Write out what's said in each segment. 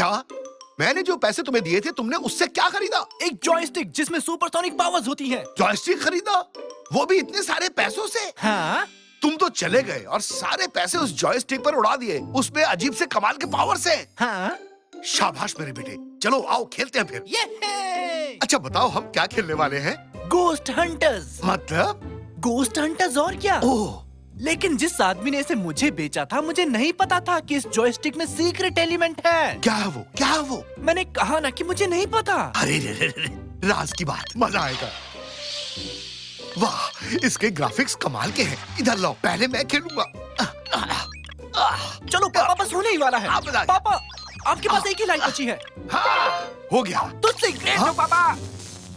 क्या? मैंने जो पैसे तुम्हें दिए थे तुमने उससे क्या खरीदा? एक जॉयस्टिक जिसमें सुपरसोनिक पावर्स होती हैं। जॉयस्टिक खरीदा? वो भी इतने सारे पैसों से? हाँ? तुम तो चले गए और सारे पैसे उस जॉयस्टिक पर उड़ा दिए, उसमें अजीब से कमाल के पावर से। हाँ? शाबाश मेरे बेटे, चलो आओ खेलते हैं फिर। ये अच्छा बताओ हम क्या खेलने वाले हैं? Ghost hunters. मतलब? गोस्ट हंटर्स और क्या? ओह, लेकिन जिस आदमी ने इसे मुझे बेचा था, मुझे नहीं पता था कि इस जॉयस्टिक में सीक्रेट एलिमेंट है। क्या है वो? क्या है वो? मैंने कहा ना कि मुझे नहीं पता। अरे रे रे रे, राज की बात, मजा आएगा। वाह, इसके ग्राफिक्स कमाल के हैं। इधर लो, पहले मैं खेलूंगा। चलो पापा बस होने ही वाला है। आप बताइए। पापा आपके पास एक ही लाइन बची है। हाँ, हो गया। तुझसे ग्रेट हाँ? हो पापा।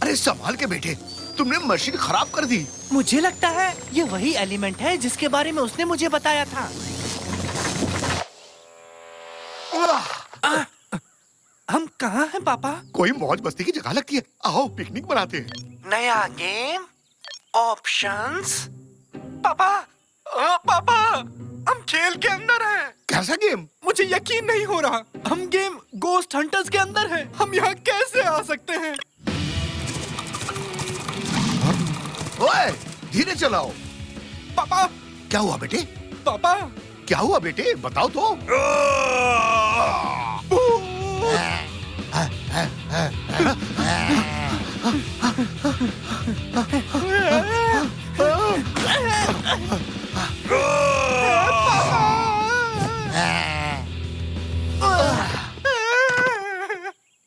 अरे संभाल के बेटे, तुमने मशीन खराब कर दी। मुझे लगता है ये वही एलिमेंट है जिसके बारे में उसने मुझे बताया था। हम कहाँ हैं पापा? कोई मौज मस्ती की जगह लगती है, आओ पिकनिक मनाते हैं। नया गेम, ऑप्शंस। पापा, पापा, हम खेल के अंदर हैं। कैसा गेम? मुझे यकीन नहीं हो रहा। हम गेम गोस्ट हंटर्स के अंदर हैं। हम यहाँ कैसे आ सकते हैं? ओए, धीरे चलाओ। पापा, क्या हुआ बेटे? पापा, क्या हुआ बेटे? बताओ तो।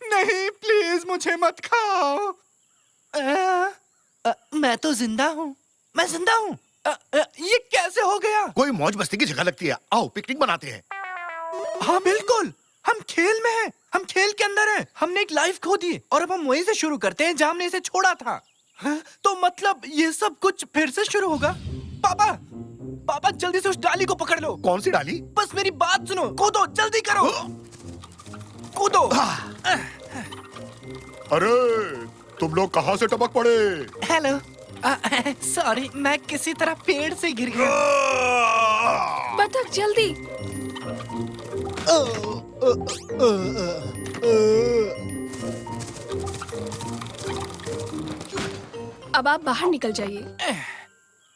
नहीं प्लीज मुझे मत खाओ। मैं तो जिंदा हूँ। मैं जिंदा हूँ। ये कैसे हो गया? कोई मौज मस्ती की जगह लगती है, आओ पिकनिक मनाते हैं। हाँ बिल्कुल, हम खेल में हैं। हम खेल के अंदर हैं। हमने एक लाइफ खो दी और अब हम वहीं से शुरू करते हैं जहाँ हमने इसे छोड़ा था। हाँ? तो मतलब ये सब कुछ फिर से शुरू होगा? पापा, पापा जल्दी से उस डाली को पकड़ लो। कौन सी डाली? बस मेरी बात सुनो। कूदो, जल्दी करो। कूदो। अरे तुम लोग कहाँ से टपक पड़े? हेलो, सॉरी, मैं किसी तरह पेड़ से गिर गया। बतख जल्दी। अब आप बाहर निकल जाइए।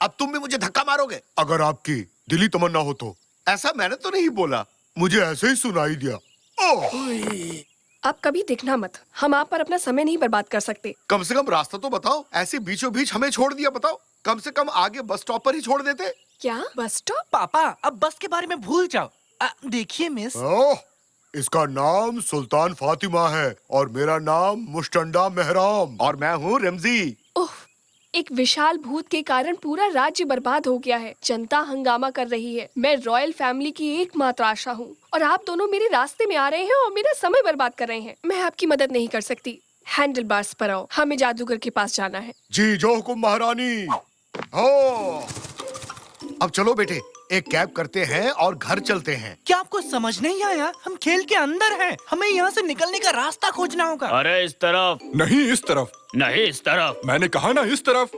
अब तुम भी मुझे धक्का मारोगे? अगर आपकी दिली तमन्ना हो तो। ऐसा मैंने तो नहीं बोला, मुझे ऐसे ही सुनाई दिया। ओह! आप कभी दिखना मत। हम आप पर अपना समय नहीं बर्बाद कर सकते। कम से कम रास्ता तो बताओ, ऐसे बीचों बीच हमें छोड़ दिया। बताओ, कम से कम आगे बस स्टॉप पर ही छोड़ देते। क्या बस स्टॉप? पापा अब बस के बारे में भूल जाओ। देखिए मिस, ओह, इसका नाम सुल्तान फातिमा है और मेरा नाम मुश्टंडा मेहराम और मैं हूँ रमजी। ओह, एक विशाल भूत के कारण पूरा राज्य बर्बाद हो गया है। जनता हंगामा कर रही है। मैं रॉयल फैमिली की एकमात्र आशा हूँ और आप दोनों मेरे रास्ते में आ रहे हैं और मेरा समय बर्बाद कर रहे हैं। मैं आपकी मदद नहीं कर सकती। हैंडल बार्स पर आओ, हमें जादूगर के पास जाना है। जी जो हुकुम महारानी। हो, अब चलो बेटे, एक कैब करते हैं और घर चलते हैं। क्या आपको समझ नहीं आया? हम खेल के अंदर हैं। हमें यहाँ से निकलने का रास्ता खोजना होगा। अरे इस तरफ नहीं इस तरफ। नहीं, इस तरफ। मैंने कहा ना इस तरफ।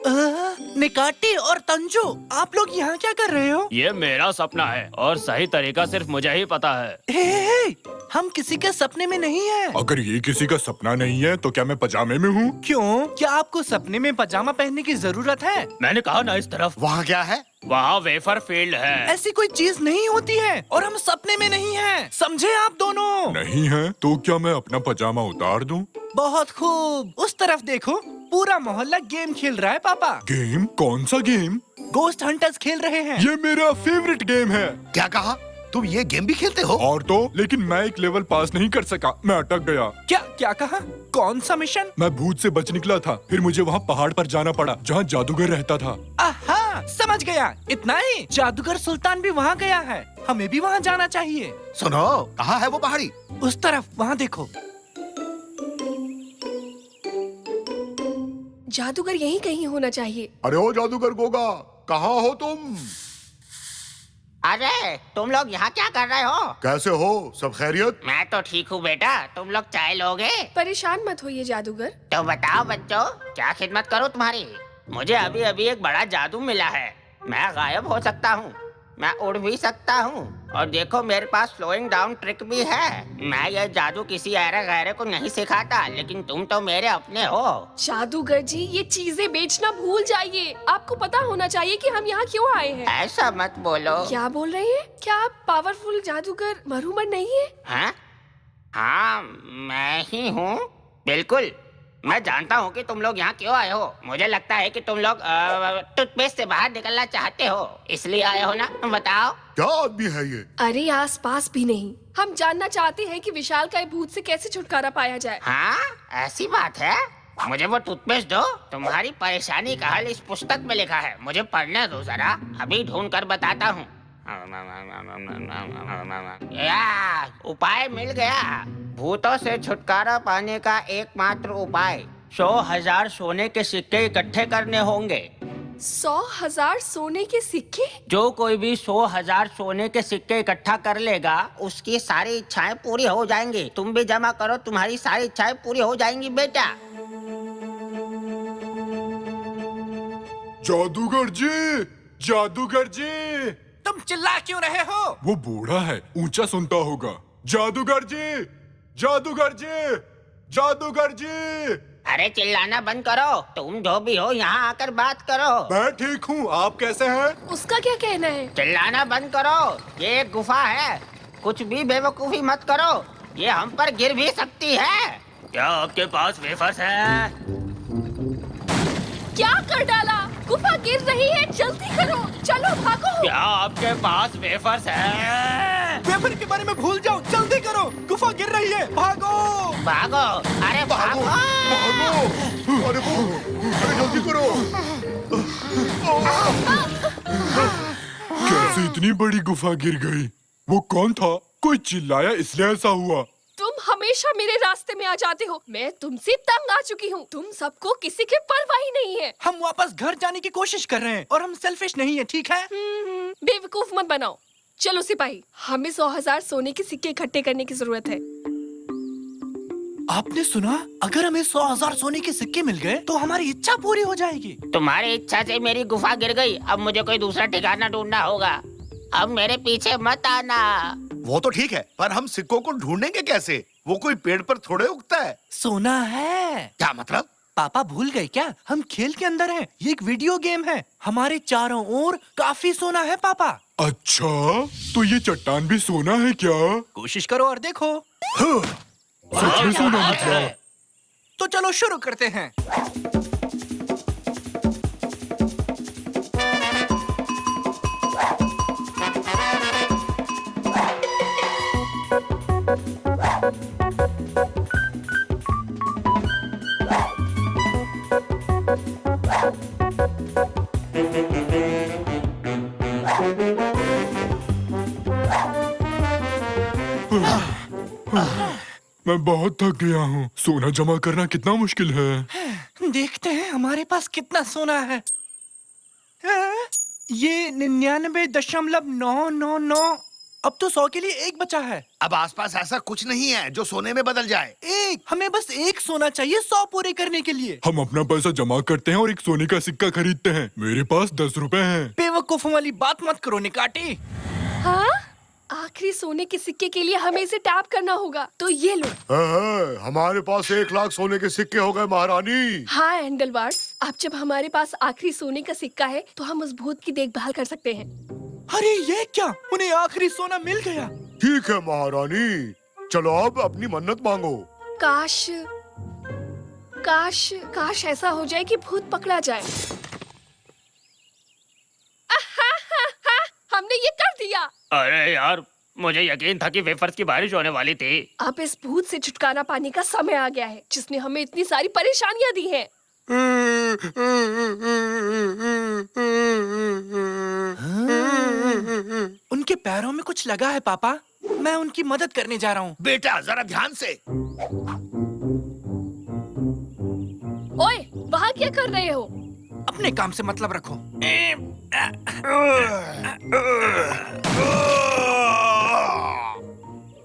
निकाटी और तंजू, आप लोग यहाँ क्या कर रहे हो? ये मेरा सपना है और सही तरीका सिर्फ मुझे ही पता है। हे, हम किसी के सपने में नहीं हैं। अगर ये किसी का सपना नहीं है तो क्या मैं पजामे में हूँ? क्यों? क्या आपको सपने में पजामा पहनने की जरूरत है? मैंने कहा ना इस तरफ। वहाँ क्या है? वहाँ वेफर फील्ड है। ऐसी कोई चीज नहीं होती है और हम सपने में नहीं हैं। समझे आप दोनों? नहीं है तो क्या मैं अपना पजामा उतार दूँ? बहुत खूब। उस तरफ देखो, पूरा मोहल्ला गेम खेल रहा है पापा। गेम? कौन सा गेम? गोस्ट हंटर्स खेल रहे हैं। ये मेरा फेवरेट गेम है। क्या कहा? तुम ये गेम भी खेलते हो? और तो लेकिन मैं एक लेवल पास नहीं कर सका, मैं अटक गया। क्या क्या कहा? कौन सा मिशन? मैं भूत से बच निकला था, फिर मुझे वहाँ पहाड़ पर जाना पड़ा जहाँ जादूगर रहता था। आहा, समझ गया। इतना ही? जादूगर सुल्तान भी वहाँ गया है। हमें भी वहाँ जाना चाहिए। सुनो, कहाँ है वो पहाड़ी? उस तरफ, वहाँ देखो। जादूगर यहीं कहीं होना चाहिए। अरे ओ जादूगर गोगा, कहाँ हो तुम? अरे तुम लोग यहाँ क्या कर रहे हो? कैसे हो? सब खैरियत? मैं तो ठीक हूँ बेटा, तुम लोग चाय लोगे? परेशान मत होइए जादूगर। तो बताओ बच्चों, क्या खिदमत करूँ तुम्हारी? मुझे अभी अभी एक बड़ा जादू मिला है, मैं गायब हो सकता हूँ। मैं उड़ भी सकता हूँ और देखो मेरे पास स्लोइंग डाउन ट्रिक भी है। मैं ये जादू किसी ऐरे गैरे को नहीं सिखाता, लेकिन तुम तो मेरे अपने हो। जादूगर जी, ये चीजें बेचना भूल जाइए। आपको पता होना चाहिए कि हम यहाँ क्यों आए हैं। ऐसा मत बोलो। क्या बोल रहे हैं? क्या आप पावरफुल जादूगर मरूमन नहीं है? हाँ हाँ, मैं ही हूँ। बिल्कुल, मैं जानता हूँ कि तुम लोग यहाँ क्यों आए हो। मुझे लगता है कि तुम लोग टूथपेस्ट से बाहर निकलना चाहते हो, इसलिए आए हो ना। बताओ क्या आदमी है ये? अरे आस पास भी नहीं। हम जानना चाहते हैं कि विशाल का भूत से कैसे छुटकारा पाया जाए। हाँ, ऐसी बात है। मुझे वो टूथपेस्ट दो। तुम्हारी परेशानी का हल इस पुस्तक में लिखा है, मुझे पढ़ने दो जरा। अभी ढूंढ कर बताता हूँ। उपाय मिल गया। भूतों से छुटकारा पाने का एकमात्र उपाय 100,000 सोने के सिक्के इकट्ठे करने होंगे। 100,000 सोने के सिक्के? जो कोई भी 100,000 सोने के सिक्के इकट्ठा कर लेगा, उसकी सारी इच्छाएं पूरी हो जाएंगी। तुम भी जमा करो, तुम्हारी सारी इच्छाएं पूरी हो जाएंगी बेटा। जादूगर जी, जादूगर जी। तुम चिल्ला क्यों रहे हो? वो बूढ़ा है, ऊंचा सुनता होगा। जादूगर जी, जादूगर जी, जादूगर जी। अरे चिल्लाना बंद करो। तुम जो भी हो यहाँ आकर बात करो। मैं ठीक हूँ, आप कैसे हैं? उसका क्या कहना है? चिल्लाना बंद करो। ये एक गुफा है, कुछ भी बेवकूफी मत करो। ये हम पर गिर भी सकती है। क्या आपके पास वेफर्स है? क्या कर डाला? गुफा गिर रही है, जल्दी करो, चलो भागो। क्या आपके पास वेफर्स है? वेफर के बारे में भूल जाओ, जल्दी करो, गुफा गिर रही है, भागो। भागो, अरे भागो। अरे जल्दी करो। कैसे इतनी बड़ी गुफा गिर गई? वो कौन था? कोई चिल्लाया इसलिए ऐसा हुआ। तुम हमेशा मेरे रास्ते में आ जाते हो। मैं तुमसे तंग आ चुकी हूँ। तुम सबको किसी की परवाह ही नहीं है। हम वापस घर जाने की कोशिश कर रहे हैं और हम सेल्फिश नहीं है, ठीक है? बेवकूफ मत बनाओ। चलो सिपाही, हमें 100,000 सोने के सिक्के इकट्ठे करने की जरूरत है। आपने सुना? अगर हमें 100,000 सोने के सिक्के मिल गए तो हमारी इच्छा पूरी हो जाएगी। तुम्हारी इच्छा से मेरी गुफा गिर गई। अब मुझे कोई दूसरा ठिकाना ढूंढना होगा। अब मेरे पीछे मत आना। वो तो ठीक है, पर हम सिक्कों को ढूंढेंगे कैसे? वो कोई पेड़ पर थोड़े उगता है। सोना है। क्या मतलब? पापा भूल गए क्या? हम खेल के अंदर हैं। ये एक वीडियो गेम है। हमारे चारों ओर काफी सोना है पापा। अच्छा, तो ये चट्टान भी सोना है क्या? कोशिश करो और देखो। सच में सोना निकला। तो चलो शुरू करते हैं। मैं बहुत थक गया हूँ। सोना जमा करना कितना मुश्किल है। देखते हैं हमारे पास कितना सोना है। ये 99.999। अब तो 100 के लिए एक बचा है। अब आसपास ऐसा कुछ नहीं है जो सोने में बदल जाए। एक, हमें बस एक सोना चाहिए 100 पूरे करने के लिए। हम अपना पैसा जमा करते हैं और एक सोने का सिक्का खरीदते हैं। मेरे पास 10 रुपए हैं। बेवकूफों वाली बात मत करो निकाटी। हाँ? आखिरी सोने के सिक्के के लिए हमें इसे टैप करना होगा। तो ये लो। हमारे पास 1 लाख सोने के सिक्के हो गए महारानी। हाँ एंडलवार्स, अब जब हमारे पास आखिरी सोने का सिक्का है तो हम उस भूत की देखभाल कर सकते हैं। अरे ये क्या? उन्हें आखिरी सोना मिल गया। ठीक है महारानी, चलो अब अपनी मन्नत मांगो। काश काश काश ऐसा हो जाए कि भूत पकड़ा जाए। हमने ये कर दिया। अरे यार, मुझे यकीन था कि वेफर्स की बारिश होने वाली थी। अब इस भूत से छुटकारा पाने का समय आ गया है, जिसने हमें इतनी सारी परेशानियां दी हैं। उनके पैरों में कुछ लगा है पापा। मैं उनकी मदद करने जा रहा हूँ। बेटा जरा ध्यान से। ओए, वहाँ क्या कर रहे हो? अपने काम से मतलब रखो।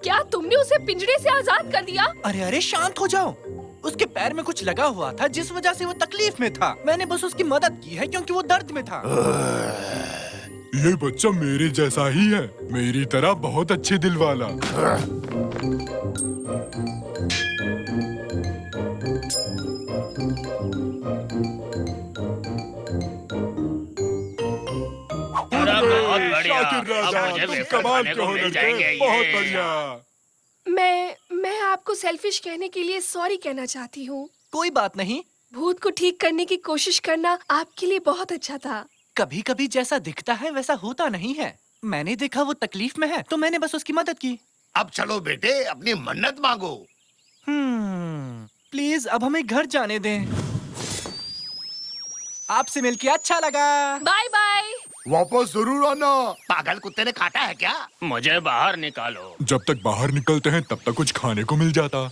क्या तुमने उसे पिंजरे से आजाद कर दिया? अरे अरे शांत हो जाओ। उसके पैर में कुछ लगा हुआ था जिस वजह से वो तकलीफ में था। मैंने बस उसकी मदद की है क्योंकि वो दर्द में था। ये बच्चा मेरे जैसा ही है, मेरी तरह बहुत अच्छे दिल वाला। बहुत बढ़िया। शाकिर राजा, अब मुझे तुम वेफर कमाल खाने के को हो मिल लड़के, जाएंगे, बहुत ये। बढ़िया। मैं आपको सेल्फिश कहने के लिए सॉरी कहना चाहती हूँ। कोई बात नहीं, भूत को ठीक करने की कोशिश करना आपके लिए बहुत अच्छा था। कभी कभी जैसा दिखता है वैसा होता नहीं है। मैंने देखा वो तकलीफ में है तो मैंने बस उसकी मदद की। अब चलो बेटे, अपनी मन्नत मांगो। प्लीज अब हमें घर जाने दें। आपसे मिलके अच्छा लगा। Bye bye. वापस जरूर आना। पागल कुत्ते ने काटा है क्या? मुझे बाहर निकालो। जब तक बाहर निकलते हैं तब तक कुछ खाने को मिल जाता।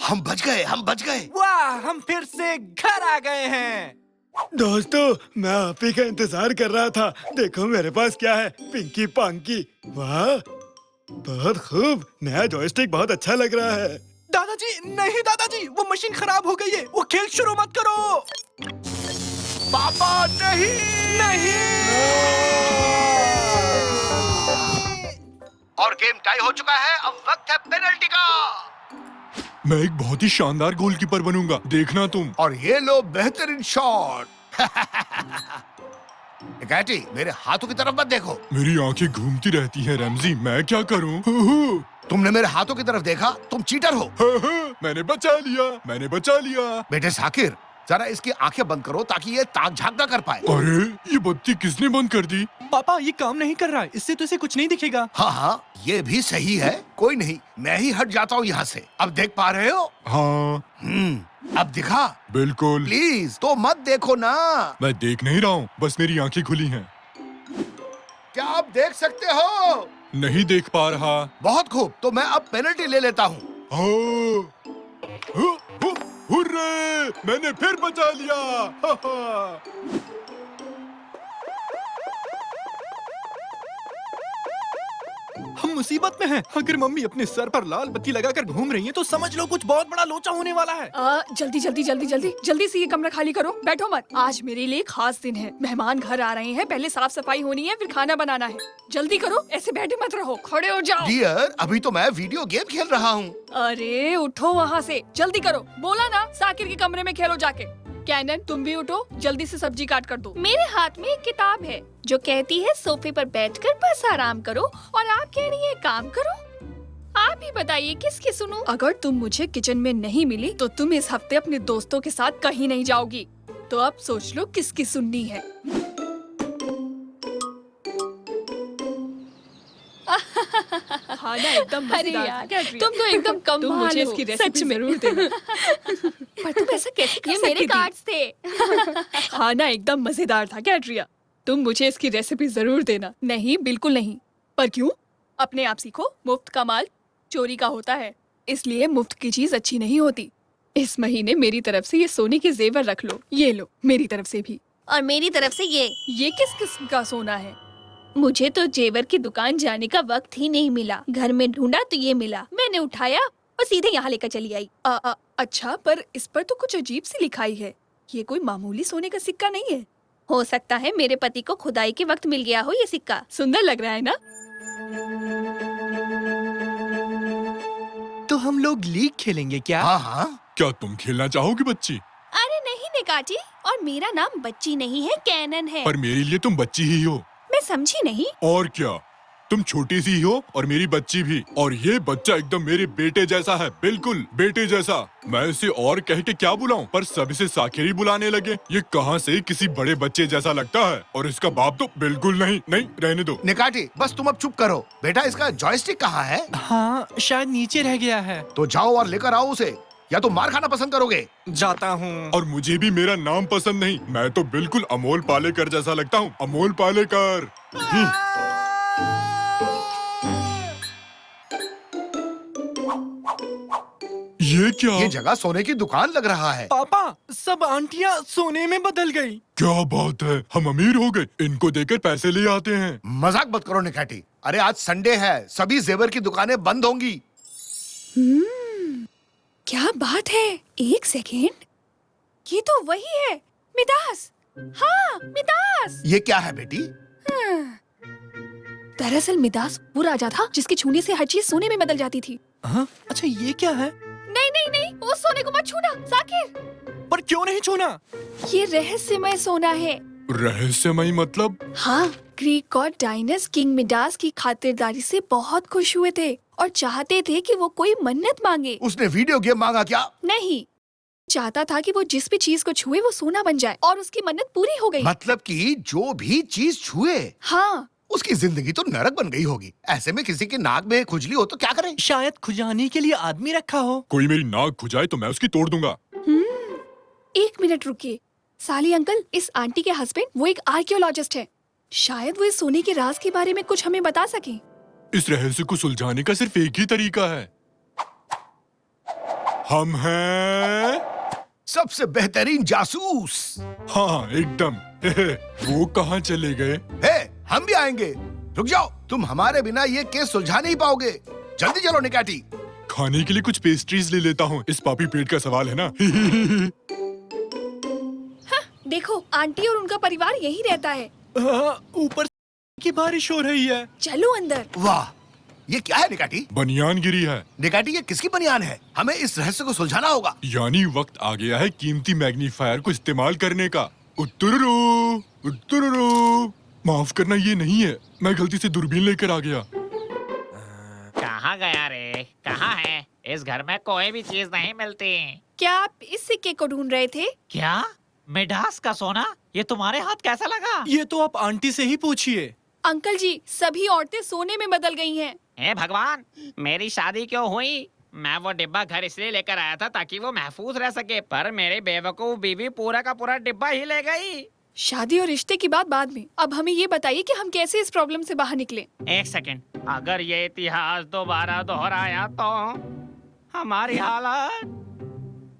हम बच गए, हम बच गए। वाह, हम फिर से घर आ गए हैं। दोस्तों, मैं आप ही का इंतजार कर रहा था। देखो मेरे पास क्या है, पिंकी पांकी। वाह, बहुत खूब। नया जॉयस्टिक बहुत अच्छा लग रहा है। दादाजी नहीं, दादाजी वो मशीन खराब हो गई है। वो खेल शुरू मत करो। पापा नहीं। और गेम टाई हो चुका है। अब वक्त है पेनल्टी का। मैं एक बहुत ही शानदार गोलकीपर बनूंगा, देखना तुम। और ये लो बेहतरीन शॉट। कैटी, मेरे हाथों की तरफ मत देखो। मेरी आंखें घूमती रहती हैं रैमजी, मैं क्या करूं? तुमने मेरे हाथों की तरफ देखा, तुम चीटर हो। मैंने बचा लिया। बेटे साकिर, जरा इसकी आंखें बंद करो ताकि ये ताक झांक ना कर पाए। अरे, ये बत्ती किसने बंद कर दी? पापा ये काम नहीं कर रहा है, इससे तो इसे कुछ नहीं दिखेगा। हाँ हाँ, ये भी सही है। कोई नहीं, मैं ही हट जाता हूँ यहाँ से। अब देख पा रहे हो? हाँ, अब दिखा। बिल्कुल। प्लीज तो मत देखो ना। मैं देख नहीं रहा हूँ, बस मेरी आंखें खुली हैं। क्या आप देख सकते हो? नहीं देख पा रहा। बहुत खूब, तो मैं अब पेनल्टी ले लेता हूँ। हुर्रे! मैंने फिर बचा लिया। हम मुसीबत में हैं। अगर मम्मी अपने सर पर लाल बत्ती लगाकर घूम रही हैं, तो समझ लो कुछ बहुत बड़ा लोचा होने वाला है। जल्दी से ये कमरा खाली करो। बैठो मत। आज मेरे लिए खास दिन है। मेहमान घर आ रहे हैं। पहले साफ सफाई होनी है, फिर खाना बनाना है। जल्दी करो, ऐसे बैठे मत रहो, खड़े हो जाओ। डियर, अभी तो मैं वीडियो गेम खेल रहा हूँ। अरे उठो वहाँ से, जल्दी करो। बोला ना साकिर के कमरे में खेलो जाके। कैनन, तुम भी उठो, जल्दी से सब्जी काट कर दो। मेरे हाथ में एक किताब है जो कहती है सोफे पर बैठकर बस आराम करो, और आप कह रही है काम करो। आप ही बताइए किसकी सुनूं? अगर तुम मुझे किचन में नहीं मिली तो तुम इस हफ्ते अपने दोस्तों के साथ कहीं नहीं जाओगी। तो अब सोच लो किसकी सुननी है। हाँ ना, एकदम मजेदार। तुम तो एकदम कम, तुम मुझे इसकी रेसिपी जरूर देना। पर तुम ऐसा कैसे कर सकती थी? ये मेरे कार्ड्स थे। हाँ ना, एकदम मजेदार था कैट्रिया। तुम मुझे इसकी रेसिपी जरूर देना। नहीं, बिल्कुल नहीं। पर क्यों? अपने आप सीखो, मुफ्त का माल चोरी का होता है, इसलिए मुफ्त की चीज अच्छी नहीं होती। इस महीने मेरी तरफ से ये सोने के जेवर रख लो। ये लो, मेरी तरफ से भी। और मेरी तरफ से ये किस किस्म का सोना है? मुझे तो जेवर की दुकान जाने का वक्त ही नहीं मिला। घर में ढूंढा तो ये मिला, मैंने उठाया और सीधे यहाँ लेकर चली आई। अच्छा, पर इस पर तो कुछ अजीब सी लिखाई है। ये कोई मामूली सोने का सिक्का नहीं है। हो सकता है मेरे पति को खुदाई के वक्त मिल गया हो ये सिक्का। सुंदर लग रहा है ना? तो हम लोग लीग खेलेंगे क्या? हाँ हाँ। क्या तुम खेलना चाहोगी बच्ची? अरे नहीं निकाची, और मेरा नाम बच्ची नहीं है, कैनन है। पर मेरे लिए तुम बच्ची ही हो। मैं समझी नहीं। और क्या, तुम छोटी सी हो और मेरी बच्ची भी। और ये बच्चा एकदम मेरे बेटे जैसा है, बिल्कुल बेटे जैसा। मैं इसे और कह के क्या बुलाऊं, पर सब इसे साकिर ही बुलाने लगे। ये कहाँ से किसी बड़े बच्चे जैसा लगता है, और इसका बाप तो बिल्कुल नहीं। नहीं, रहने दो। निकाटी, बस तुम अब चुप करो। बेटा, इसका जॉयस्टिक कहाँ है? हाँ, शायद नीचे रह गया है। तो जाओ और लेकर आओ उसे, या तो मार खाना पसंद करोगे? जाता हूँ। और मुझे भी मेरा नाम पसंद नहीं। मैं तो बिल्कुल अमोल पालेकर जैसा लगता हूँ, अमोल पालेकर। ये क्या? ये जगह सोने की दुकान लग रहा है। पापा, सब आंटियाँ सोने में बदल गई। क्या बात है, हम अमीर हो गए। इनको देकर पैसे ले आते हैं। मजाक मत करो निकाटी। अरे आज संडे है, सभी जेवर की दुकानें बंद होंगी। क्या बात है। एक सेकेंड, ये तो वही है। मिदास, हाँ मिदास। ये क्या है बेटी? दरअसल मिदास वो राजा था जिसके छूने से हर चीज सोने में बदल जाती थी। हाँ, अच्छा ये क्या है? नहीं नहीं नहीं, वो सोने को मत छूना साकिर। पर क्यों नहीं छूना? ये रहस्यमय सोना है। रहस्यमय मतलब? हाँ, ग्रीक गॉड डायनस किंग मिडास की खातिरदारी से बहुत खुश हुए थे और चाहते थे कि वो कोई मन्नत मांगे। उसने वीडियो गेम मांगा क्या? नहीं, चाहता था कि वो जिस भी चीज को छुए वो सोना बन जाए और उसकी मन्नत पूरी हो गई। मतलब कि जो भी चीज छुए हाँ, उसकी जिंदगी तो नरक बन गई होगी। ऐसे में किसी के नाक में खुजली हो तो क्या करें? शायद खुजाने के लिए आदमी रखा हो। कोई मेरी नाक खुजाए तो मैं उसकी तोड़ दूंगा। 1 मिनट रुकिए। साली अंकल, इस आंटी के हस्बैंड वो एक आर्कियोलॉजिस्ट है। शायद वो इस सोने के राज के बारे में कुछ हमें बता सके। इस रहस्य को सुलझाने का सिर्फ एक ही तरीका है। हम हैं सबसे बेहतरीन जासूस। हाँ एकदम। वो कहाँ चले गए? हे, हम भी आएंगे। रुक जाओ, तुम हमारे बिना ये केस सुलझा नहीं पाओगे। जल्दी चलो निकाटी। खाने के लिए कुछ पेस्ट्रीज ले लेता हूँ। इस पापी पेट का सवाल है ना। देखो, आंटी और उनका परिवार यही रहता है। ऊपर की बारिश हो रही है। चलो अंदर। वाह, ये क्या है निकाटी? बनियान गिरी है। निकाटी, ये किसकी बनियान है? हमें इस रहस्य को सुलझाना होगा। यानी वक्त आ गया है कीमती मैग्नीफायर को इस्तेमाल करने का। उत्तुरुरु, उत्तुरुरु। माफ करना, ये नहीं है, मैं गलती से दूरबीन लेकर आ गया। कहाँ गया रे? कहाँ है? इस घर में कोई भी चीज नहीं मिलती। क्या आप इस सिक्के को ढूंढ रहे थे? क्या? मिडास का सोना? ये तुम्हारे हाथ कैसा लगा? ये तो आप आंटी से ही पूछिए। अंकल जी, सभी औरतें सोने में बदल गई हैं। हे भगवान, मेरी शादी क्यों हुई? मैं वो डिब्बा घर इसलिए लेकर आया था ताकि वो महफूज रह सके, पर मेरे बेवकूफ बीवी पूरा का पूरा डिब्बा ही ले गई। शादी और रिश्ते की बात बाद में, अब हमें ये बताइए कि हम कैसे इस प्रॉब्लम से बाहर निकले। एक सेकंड, अगर ये इतिहास दोबारा दोहराया तो हमारी हालत।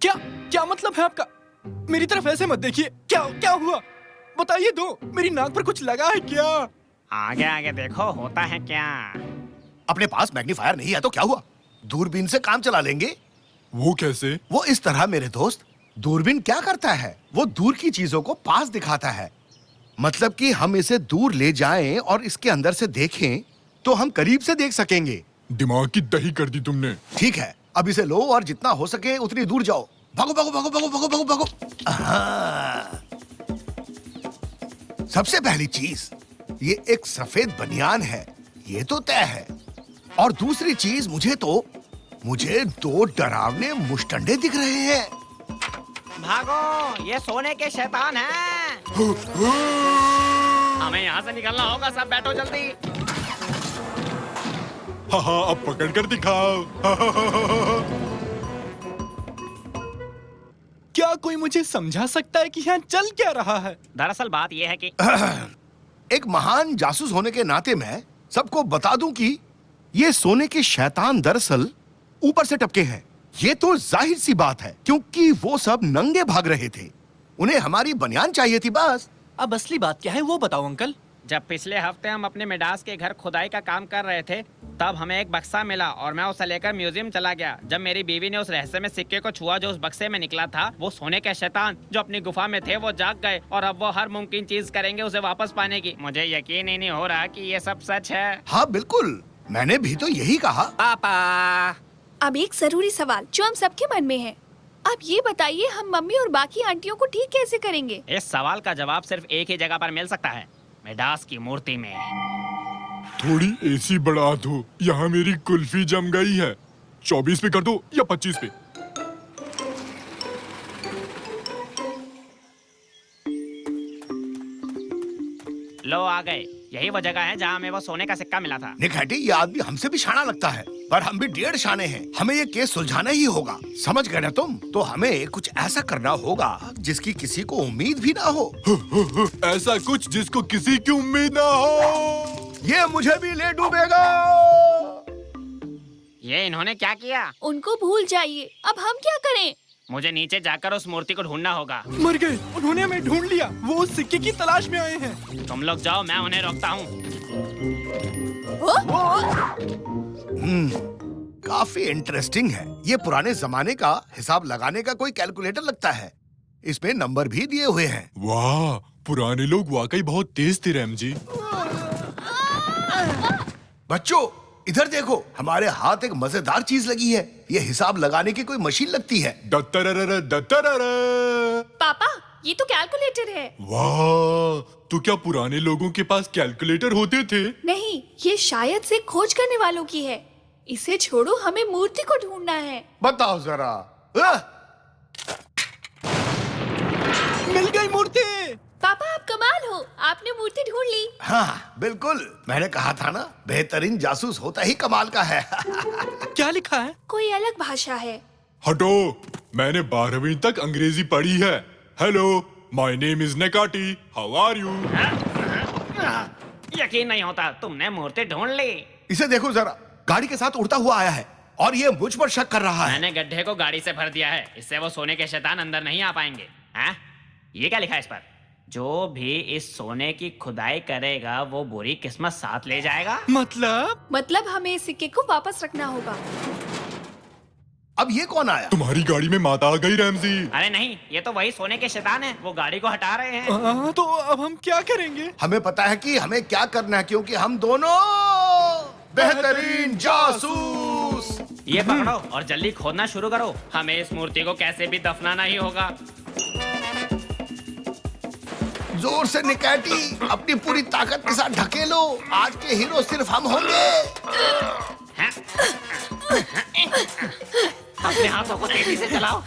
क्या क्या मतलब है आपका? मेरी तरफ ऐसे मत देखिए। क्या क्या हुआ? बताइए दो। मेरी नाक पर कुछ लगा है क्या? आगे आगे देखो, होता है क्या। अपने पास मैग्नीफायर नहीं है तो क्या हुआ? दूरबीन से काम चला लेंगे। वो कैसे? वो इस तरह मेरे दोस्त, दूरबीन क्या करता है? वो दूर की चीजों को पास दिखाता है। मतलब कि हम इसे दूर ले जाएं और इसके अंदर से देखें तो हम करीब से देख सकेंगे। दिमाग की दही कर दी तुमने। ठीक है, अब इसे लो और जितना हो सके उतनी दूर जाओ। भागो भागो भागो भागो भागो भागो भागो। हाँ। सबसे पहली चीज, ये एक सफेद बनियान है, ये तो तय है। और दूसरी चीज, मुझे 2 डरावने मुश्तंडे दिख रहे हैं। भागो, ये सोने के शैतान हैं। हमें यहाँ से निकलना होगा, सब बैठो जल्दी। हाँ, अब पकड़ कर दिखाओ। क्या कोई मुझे समझा सकता है कि यहाँ चल क्या रहा है? दरअसल बात यह है कि एक महान जासूस होने के नाते मैं सबको बता दूं कि ये सोने के शैतान दरअसल ऊपर से टपके हैं। ये तो जाहिर सी बात है, क्योंकि वो सब नंगे भाग रहे थे। उन्हें हमारी बनियान चाहिए थी बस। अब असली बात क्या है वो बताओ अंकल। जब पिछले हफ्ते हम अपने मिडास के घर खुदाई का काम कर रहे थे, तब हमें एक बक्सा मिला और मैं उसे लेकर म्यूजियम चला गया। जब मेरी बीवी ने उस रहस्य में सिक्के को छुआ जो उस बक्से में निकला था, वो सोने के शैतान जो अपनी गुफा में थे वो जाग गए और अब वो हर मुमकिन चीज करेंगे उसे वापस पाने की। मुझे यकीन ही नहीं हो रहा कि ये सब सच है। हाँ बिल्कुल, मैंने भी तो यही कहा। पापा, अब एक जरूरी सवाल जो हम सबके मन में है। आप ये बताइए, हम मम्मी और बाकी आंटियों को ठीक कैसे करेंगे? इस सवाल का जवाब सिर्फ एक ही जगह पर मिल सकता है, मिडास की मूर्ति में। थोड़ी एसी बढ़ा दो, यहाँ मेरी कुल्फी जम गई है। 24 पे कर दो या 25 पे। लो आ गए, यही वो जगह है जहाँ हमें वो सोने का सिक्का मिला था। निखाटी, ये आदमी हमसे भी शाना लगता है, पर हम भी 1.5 शाने हैं। हमें ये केस सुलझाना ही होगा, समझ गए ना तुम? तो हमें कुछ ऐसा करना होगा जिसकी किसी को उम्मीद भी ना हो। ऐसा कुछ जिसको किसी की उम्मीद ना हो। ये मुझे भी ले डूबेगा। ये इन्होंने क्या किया? उनको भूल जाइए, अब हम क्या करें? मुझे नीचे जाकर उस मूर्ति को ढूंढना होगा। मर गए, उन्होंने हमें ढूंढ लिया। वो उस सिक्के की तलाश में आए हैं। तुम लोग जाओ, मैं उन्हें रोकता हूँ। काफी इंटरेस्टिंग है। ये पुराने जमाने का हिसाब लगाने का कोई कैलकुलेटर लगता है। इसमें नंबर भी दिए हुए हैं। वाह, पुराने लोग वाकई बहुत तेज थे रैम जी। बच्चों इधर देखो, हमारे हाथ एक मजेदार चीज लगी है। ये हिसाब लगाने की कोई मशीन लगती है। दत्तररर दत्तररर। पापा ये तो कैलकुलेटर है। वाह, तो क्या पुराने लोगों के पास कैलकुलेटर होते थे? नहीं, ये शायद से खोज करने वालों की है। इसे छोड़ो, हमें मूर्ति को ढूंढना है। बताओ जरा। मिल गई मूर्ति। पापा आप कमाल हो, आपने मूर्ति ढूंढ ली। हाँ बिल्कुल, मैंने कहा था ना, बेहतरीन जासूस होता ही कमाल का है। क्या लिखा है? कोई अलग भाषा है। हटो, मैंने 12वीं तक अंग्रेजी पढ़ी है। हेलो, माय नेम इज नेकाटी, हाउ आर यू? यकीन नहीं होता, तुमने मूर्ति ढूंढ ली। इसे देखो जरा, गाड़ी के साथ उड़ता हुआ आया है और ये मुझ पर शक कर रहा है। मैंने गड्ढे को गाड़ी से भर दिया है, इससे वो सोने के शैतान अंदर नहीं आ पाएंगे। हाँ? ये क्या लिखा है इस पर? जो भी इस सोने की खुदाई करेगा वो बुरी किस्मत साथ ले जाएगा। मतलब हमें इस सिक्के को वापस रखना होगा। अब ये कौन आया? तुम्हारी गाड़ी में माता आ गई रैमजी। अरे नहीं, ये तो वही सोने के शैतान है, वो गाड़ी को हटा रहे हैं। तो अब हम क्या करेंगे? हमें पता है कि हमें क्या करना है, क्योंकि हम दोनों बेहतरीन जासूस। ये पकड़ो और जल्दी खोदना शुरू करो। हमें इस मूर्ति को कैसे भी दफनाना ही होगा। जोर से निकाटी, अपनी पूरी ताकत के साथ ढकेलो। आज के हीरो सिर्फ हम होंगे। अपने हाथों को तेजी से चलाओ।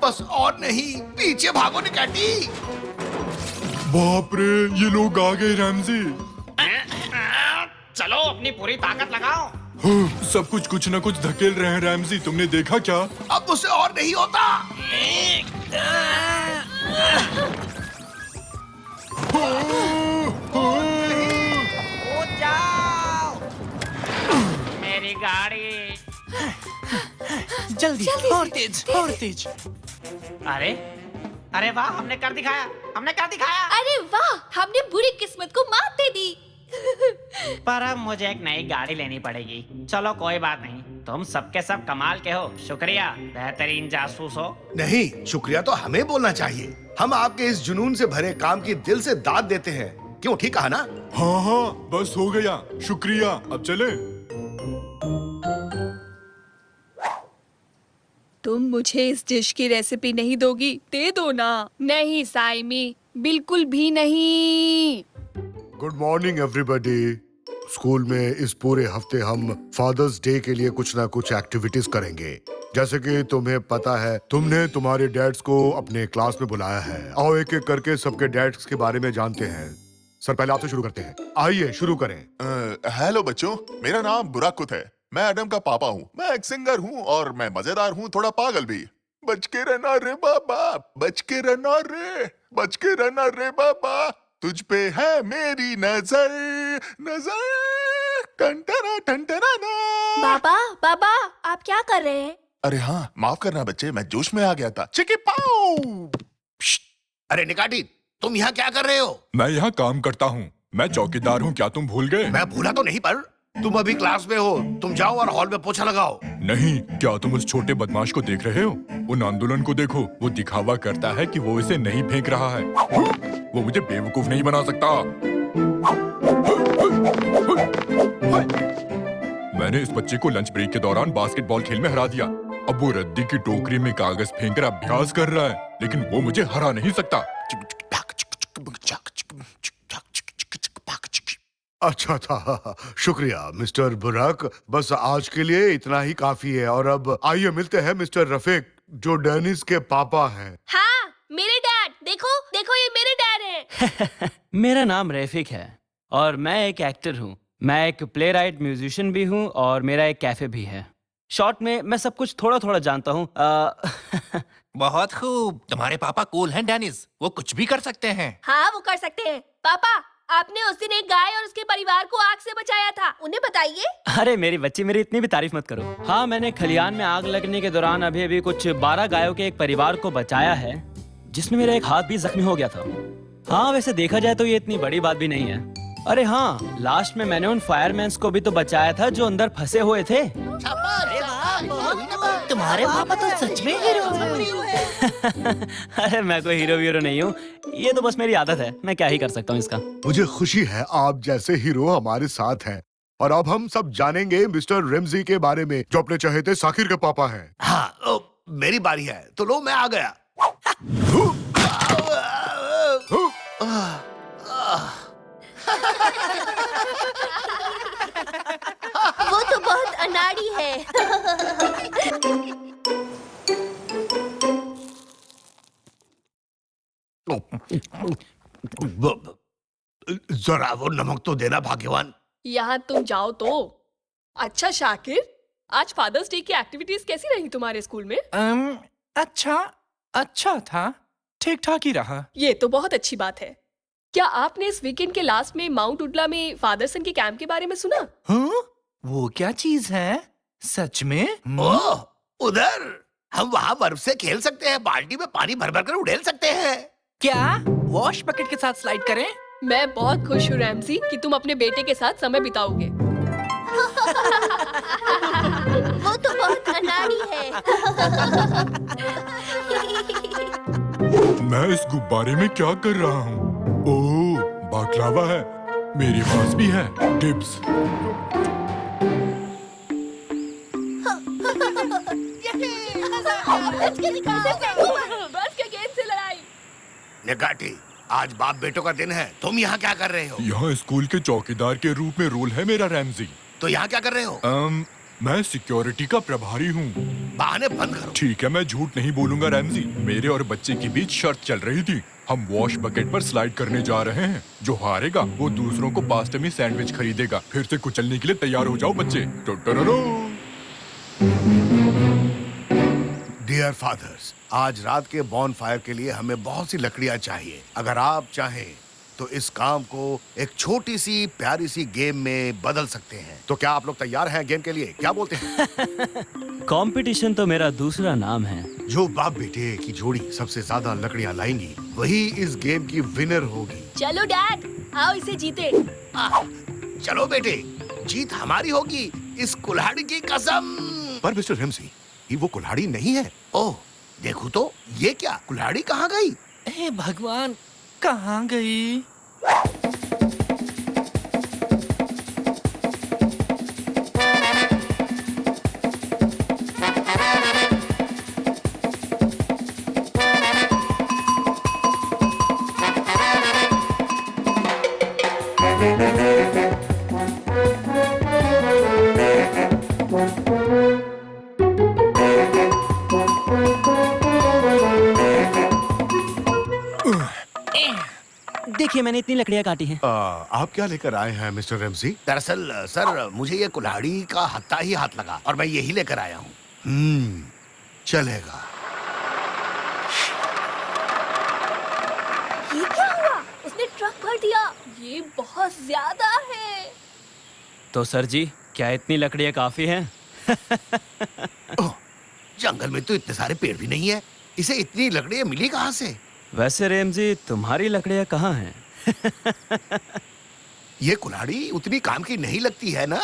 बस और नहीं, पीछे भागो निकाटी। बाप रे, ये लोग आ गए रैमजी। चलो अपनी पूरी ताकत लगाओ। सब कुछ न कुछ धकेल रहे हैं रैमजी, तुमने देखा क्या? अब मुझसे और नहीं होता। कूद जाओ। मेरी गाड़ी। जल्दी और तेज और तेज। अरे अरे वाह, हमने कर दिखाया, हमने कर दिखाया। अरे वाह, हमने बुरी किस्मत को मात दे दी। पर अब मुझे एक नई गाड़ी लेनी पड़ेगी। चलो कोई बात नहीं, तुम सबके सब कमाल के हो। शुक्रिया, बेहतरीन जासूस हो। नहीं, शुक्रिया तो हमें बोलना चाहिए। हम आपके इस जुनून से भरे काम की दिल से दाद देते हैं। क्यों, ठीक कहा ना? हाँ हाँ, बस हो गया, शुक्रिया, अब चले। तुम मुझे इस डिश की रेसिपी नहीं दोगी? दे दो ना। नहीं साइमी, बिल्कुल भी नहीं। Good morning everybody. स्कूल में इस पूरे हफ्ते हम फादर्स डे के लिए कुछ ना कुछ एक्टिविटीज करेंगे। जैसे कि तुम्हें पता है, तुमने तुम्हारे डैड्स को अपने क्लास में बुलाया है। आओ एक एक करके सबके डैड्स के बारे में जानते हैं। सर, पहले आपसे शुरू करते हैं। आइए शुरू करें। हेलो बच्चों, मेरा नाम बुराकुत है। मैं एडम का पापा हूँ। मैं एक सिंगर हूँ और मैं मजेदार हूँ, थोड़ा पागल भी। बच के रहना रे बाबा, बच के रहना रे, बच के रहना रे बाबा, तुझ पे है मेरी नजर, नजर, टंटरा टंटरा ना। बाबा आप क्या कर रहे हैं? अरे हाँ, माफ करना बच्चे, मैं जोश में आ गया था। चिकी पाओ। अरे निकाटी, तुम यहाँ क्या कर रहे हो? मैं यहाँ काम करता हूँ, मैं चौकीदार हूँ, क्या तुम भूल गए? मैं भूला तो नहीं, पर तुम अभी क्लास में हो। तुम जाओ और हॉल में पोछा लगाओ। नहीं, क्या तुम उस छोटे बदमाश को देख रहे हो? उन आंदोलन को देखो, वो दिखावा करता है कि वो इसे नहीं फेंक रहा है। वो मुझे बेवकूफ नहीं बना सकता। मैंने इस बच्चे को लंच ब्रेक के दौरान बास्केटबॉल खेल में हरा दिया। अब वो रद्दी की टोकरी में कागज फेंक कर अभ्यास कर रहा है, लेकिन वो मुझे हरा नहीं सकता। अच्छा था, शुक्रिया मिस्टर बुराक। बस आज के लिए इतना ही काफी है। और अब आइए मिलते हैं मिस्टर रफीक, जो डेनिस के पापा हैं। हाँ, मेरे डैड। देखो देखो, ये मेरे डैड हैं। मेरा नाम रफीक है और मैं एक एक्टर हूँ। मैं एक प्ले राइट म्यूजिशियन भी हूँ और मेरा एक कैफे भी है। शॉर्ट में मैं सब कुछ थोड़ा थोड़ा जानता हूँ। बहुत खूब, तुम्हारे पापा कूल हैं डेनिस, वो कुछ भी कर सकते हैं। हाँ, वो कर सकते हैं। पापा, आपने उस दिन एक गाय और उसके परिवार को आग से बचाया था, उन्हें बताइए। अरे मेरी बच्ची, मेरी इतनी भी तारीफ मत करो। हाँ, मैंने खलियान में आग लगने के दौरान अभी कुछ 12 गायों के एक परिवार को बचाया है, जिसमें मेरा एक हाथ भी जख्मी हो गया था। हाँ, वैसे देखा जाए तो ये इतनी बड़ी बात भी नहीं है। अरे हाँ, लास्ट में मैंने उन फायरमैन्स को भी तो बचाया था जो अंदर फंसे हुए थे। तुम्हारे पापा तो सच में हीरो हैं। अरे मैं कोई हीरो वीरो नहीं हूँ, ये तो बस मेरी आदत है, मैं क्या ही कर सकता हूँ इसका। मुझे खुशी है आप जैसे हीरो हमारे साथ हैं। और अब हम सब जानेंगे मिस्टर रेमजी के बारे में, जो अपने चहेते साकिर के पापा हैं। हाँ, मेरी बारी है, तो लो मैं आ गया। वो तो बहुत अनाड़ी है। जरा वो नमक तो देना भाग्यवान। यहाँ तुम जाओ तो। अच्छा शाकिर, आज फादर्स डे की एक्टिविटीज कैसी रही तुम्हारे स्कूल में? अच्छा था, ठीक ठाक ही रहा। ये तो बहुत अच्छी बात है। क्या आपने इस वीकेंड के लास्ट में माउंट उडला में फादर सन के कैंप के बारे में सुना? हाँ? वो क्या चीज है? सच में? ओह, उधर हम वहाँ बर्फ से खेल सकते हैं, बाल्टी में पानी भर भर कर उड़ेल सकते हैं। क्या वॉश बकेट के साथ स्लाइड करें? मैं बहुत खुश हूँ रैमसी कि तुम अपने बेटे के साथ समय बिताओगे। वो तो बहुत अनाड़ी है। मैं इस गुब्बारे में क्या कर रहा हूँ? ओह, बाकलावा है। मेरे पास भी है टिप्स। बस के गेंद से लड़ाई। निगाटी, आज बाप बेटों का दिन है, तुम यहाँ क्या कर रहे हो? यहाँ स्कूल के चौकीदार के रूप में रोल है मेरा रैमजी। तो यहाँ क्या कर रहे हो? मैं सिक्योरिटी का प्रभारी हूँ। बहाने बंद करो। ठीक है, मैं झूठ नहीं बोलूंगा रैमजी। मेरे और बच्चे के बीच शर्त चल रही थी। हम वॉश बकेट पर स्लाइड करने जा रहे हैं। जो हारेगा वो दूसरों को पास्ता में सैंडविच खरीदेगा। फिर से कुचलने के लिए तैयार हो जाओ बच्चे। डियर फादर्स, आज रात के बॉनफायर के लिए हमें बहुत सी लकड़ियाँ चाहिए। अगर आप चाहें तो इस काम को एक छोटी सी प्यारी सी गेम में बदल सकते हैं। तो क्या आप लोग तैयार हैं गेम के लिए? क्या बोलते हैं? कंपटीशन तो मेरा दूसरा नाम है। जो बाप बेटे की जोड़ी सबसे ज्यादा लकड़ियाँ लाएंगी वही इस गेम की विनर होगी। चलो डैड, आओ इसे जीते। चलो बेटे, जीत हमारी होगी, इस कुल्हाड़ी की कसम। पर मिस्टर रेमसी, ये वो कुल्हाड़ी नहीं है। ओह, देखो तो, ये क्या कुल्हाड़ी कहाँ गई? हे भगवान, कहाँ गई? देखिए, मैंने इतनी लकड़ियाँ काटी हैं। आप क्या लेकर आए हैं मिस्टर रेमसी? दरअसल सर, मुझे ये कुल्हाड़ी का हत्था ही हाथ लगा और मैं यही लेकर आया हूँ। चलेगा। ये क्या हुआ? उसने ट्रक भर दिया। ये बहुत ज्यादा है। तो सर जी, क्या इतनी लकड़ियाँ काफी हैं? ओह, जंगल में तो इतने सारे पेड़ भी नहीं है, इसे इतनी लकड़ियाँ मिली कहाँ से? वैसे रेमजी, तुम्हारी लकड़ियाँ कहाँ हैं? ये कुल्हाड़ी उतनी काम की नहीं लगती है ना।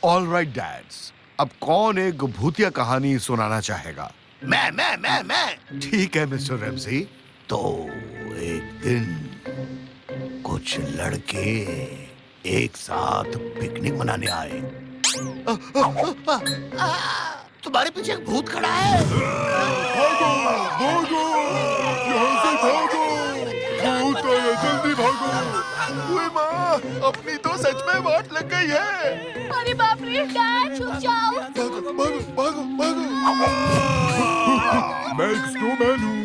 ऑल राइट डैड्स, अब कौन एक भूतिया कहानी सुनाना चाहेगा? मैं। ठीक है मिस्टर रेमसी। तो एक दिन कुछ लड़के एक साथ पिकनिक मनाने आए। तुम्हारे पीछे एक भूत खड़ा है। भागो! यहाँ से भागो! भूत आया, जल्दी भागो! ओए माँ, अपनी तो सच में वाट लग गई है। अरे बाप रे, डैड छुप जाओ। भागो! मैं एक स्नोमैन हूँ।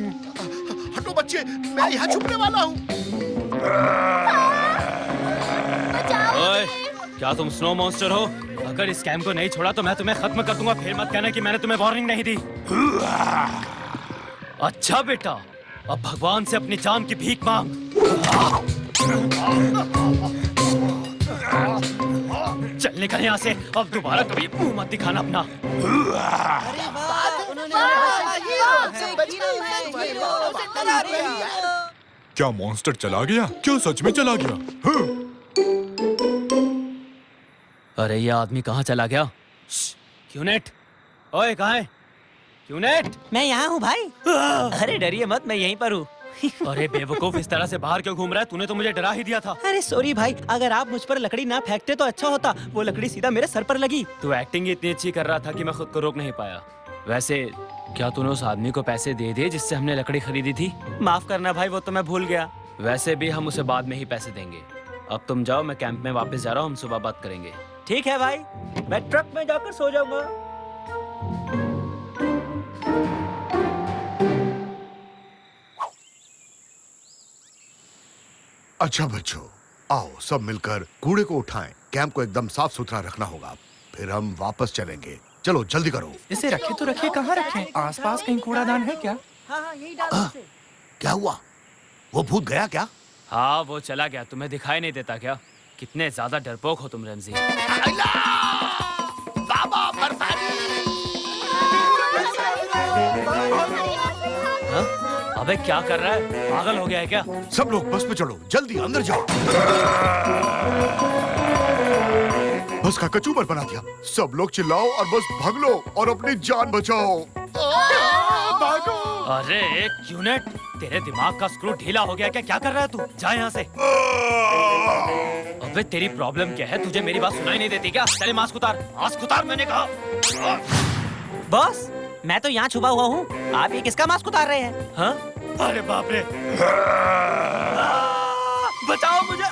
हटो बच्चे, मैं यहाँ छुपने वाला हूँ। ओए, क्या तुम स्नो मॉन्स्टर हो? अगर इस कैंप को नहीं छोड़ा तो मैं तुम्हें खत्म कर दूंगा। फिर मत कहना कि मैंने तुम्हें वार्निंग नहीं दी। अच्छा बेटा, अब भगवान से अपनी जान की भीख मांग। चल निकल यहाँ से, अब दोबारा कभी मुंह मत दिखाना अपना। क्या मॉन्स्टर चला गया? क्या सच में चला गया? हाँ। अरे ये आदमी कहाँ चला गया? क्यूनेट, ओए कहाँ है क्यूनेट? मैं यहाँ हूँ भाई। अरे डरिए मत, मैं यहीं पर हूँ। अरे बेवकूफ, इस तरह से बाहर क्यों घूम रहा है? तूने तो मुझे डरा ही दिया था। अरे सॉरी भाई, अगर आप मुझ पर लकड़ी ना फेंकते तो अच्छा होता। वो लकड़ी सीधा मेरे सर पर लगी। तू एक्टिंग इतनी अच्छी कर रहा था कि मैं खुद को रोक नहीं पाया। वैसे क्या तूने उस आदमी को पैसे दे दिए जिससे हमने लकड़ी खरीदी थी? माफ करना भाई, वो तो मैं भूल गया। वैसे भी हम उसे बाद में ही पैसे देंगे। अब तुम जाओ, मैं कैंप में वापस जा रहा हूँ, हम सुबह बात करेंगे। ठीक है भाई, मैं ट्रक में जाकर सो जाऊंगा। अच्छा बच्चों, आओ सब मिलकर कूड़े को उठाएं। कैंप को एकदम साफ सुथरा रखना होगा, फिर हम वापस चलेंगे। चलो जल्दी करो। इसे रखे तो रखे, कहाँ रखें? आसपास कहीं कूड़ादान है क्या? हाँ, यही डाल दो। क्या हुआ? वो भूत गया क्या? हाँ वो चला गया, तुम्हें दिखाई नहीं देता क्या? कितने ज्यादा डरपोक हो तुम रमजी। बाबा बरसानी! हाँ? अबे क्या कर रहा है? पागल हो गया है क्या? सब लोग बस में चढ़ो, जल्दी अंदर जाओ। बस का कचूमर बना दिया। सब लोग चिल्लाओ और बस भाग लो और अपनी जान बचाओ। भागो! अरे क्यूनेट, तेरे दिमाग का स्क्रू ढीला हो गया क्या? क्या कर रहा है तू? जा यहाँ से। अबे तेरी प्रॉब्लम क्या है? तुझे मेरी बात सुनाई नहीं देती क्या? चले मास्क उतार, मास्क उतार मैंने कहा। बॉस, मैं तो यहाँ छुपा हुआ हूँ। आप ये किसका मास्क उतार रहे हैं? हाँ? अरे बाप रे! बचाओ मुझे!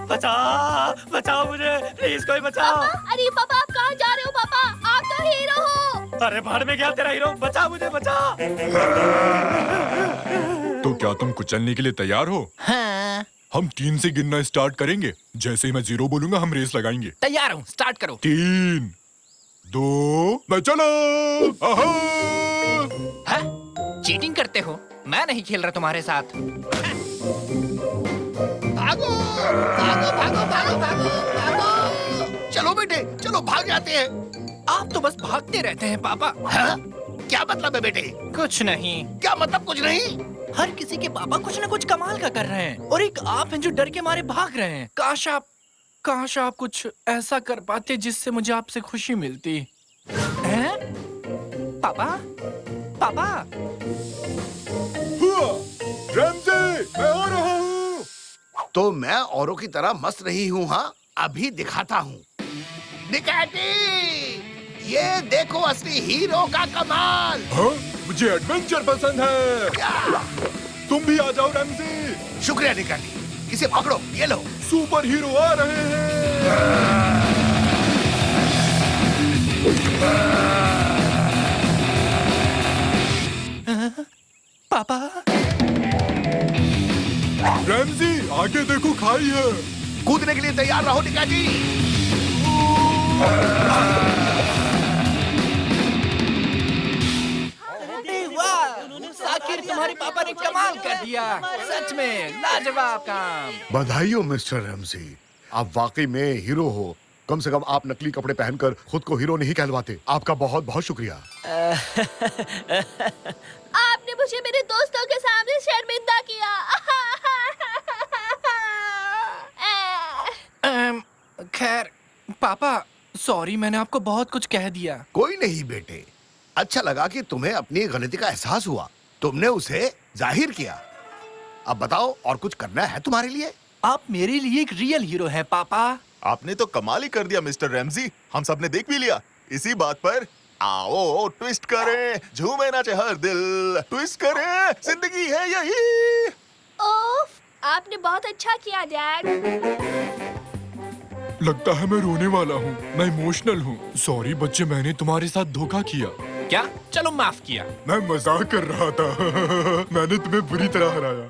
बचाओ मुझे! प्लीज कोई बचाओ! अरे पापा, आप कहाँ जा रहे हो? पापा, आप तो हीरो हो। अरे भाड़ में गया तेरा हीरो! बचा मुझे, बचा! तो क्या तुम कुचलने के लिए तैयार हो? हाँ, हम 3 से गिनना स्टार्ट करेंगे। जैसे ही मैं 0 बोलूंगा हम रेस लगाएंगे। तैयार हूँ, स्टार्ट करो। 3, 2, मैं चलो। चीटिंग करते हो? मैं नहीं खेल रहा तुम्हारे साथ। भागो! भागो भागो भागो भागो भागो! चलो बेटे, चलो भाग जाते हैं। आप तो बस भागते रहते हैं पापा। हाँ? क्या मतलब है बेटे? कुछ नहीं। क्या मतलब कुछ नहीं? हर किसी के पापा कुछ न कुछ कमाल का कर रहे हैं और एक आप हैं जो डर के मारे भाग रहे हैं। काश आप कुछ ऐसा कर पाते जिससे मुझे आपसे खुशी मिलती। हैं? पापा? पापा? रमजी, मैं आ रहा हूँ। तो मैं औरों की तरह मस्त नहीं हूँ। हाँ, अभी दिखाता हूँ। निकैटी, ये देखो असली हीरो का कमाल। हाँ? मुझे एडवेंचर पसंद है। तुम भी आ जाओ रमजी। शुक्रिया निकैटी, इसे पकड़ो, ये लो। सुपर हीरो आ रहे हैं। पापा? रमजी, आगे देखो, खाई है। कूदने के लिए तैयार रहो निकैटी। साकिर, तुम्हारे पापा ने कमाल कर दिया। सच में लाजवाब काम। बधाई हो मिस्टर रमजी, आप वाकई में हीरो हो। कम से कम आप नकली कपड़े पहनकर खुद को हीरो नहीं कहलवाते। आपका बहुत बहुत शुक्रिया। आपने मुझे मेरे दोस्तों के सामने शर्मिंदा किया। खैर पापा, सॉरी, मैंने आपको बहुत कुछ कह दिया। कोई नहीं बेटे, अच्छा लगा कि तुम्हें अपनी गलती का एहसास हुआ। तुमने उसे जाहिर किया। अब बताओ, और कुछ करना है तुम्हारे लिए? आप मेरे लिए एक रियल हीरो हैं पापा। आपने तो कमाल ही कर दिया मिस्टर रैमजी। हम सब ने देख भी लिया। इसी बात पर आओ ट्विस्ट करें, झूमे नाचे हर दिल। ट्विस्ट करें, जिंदगी है यही। ओफ, आपने बहुत अच्छा किया डैड। लगता है मैं रोने वाला हूँ। मैं इमोशनल हूँ। सॉरी बच्चे, मैंने तुम्हारे साथ धोखा किया। क्या? चलो माफ किया। मैं मजाक कर रहा था। मैंने तुम्हें बुरी तरह हराया।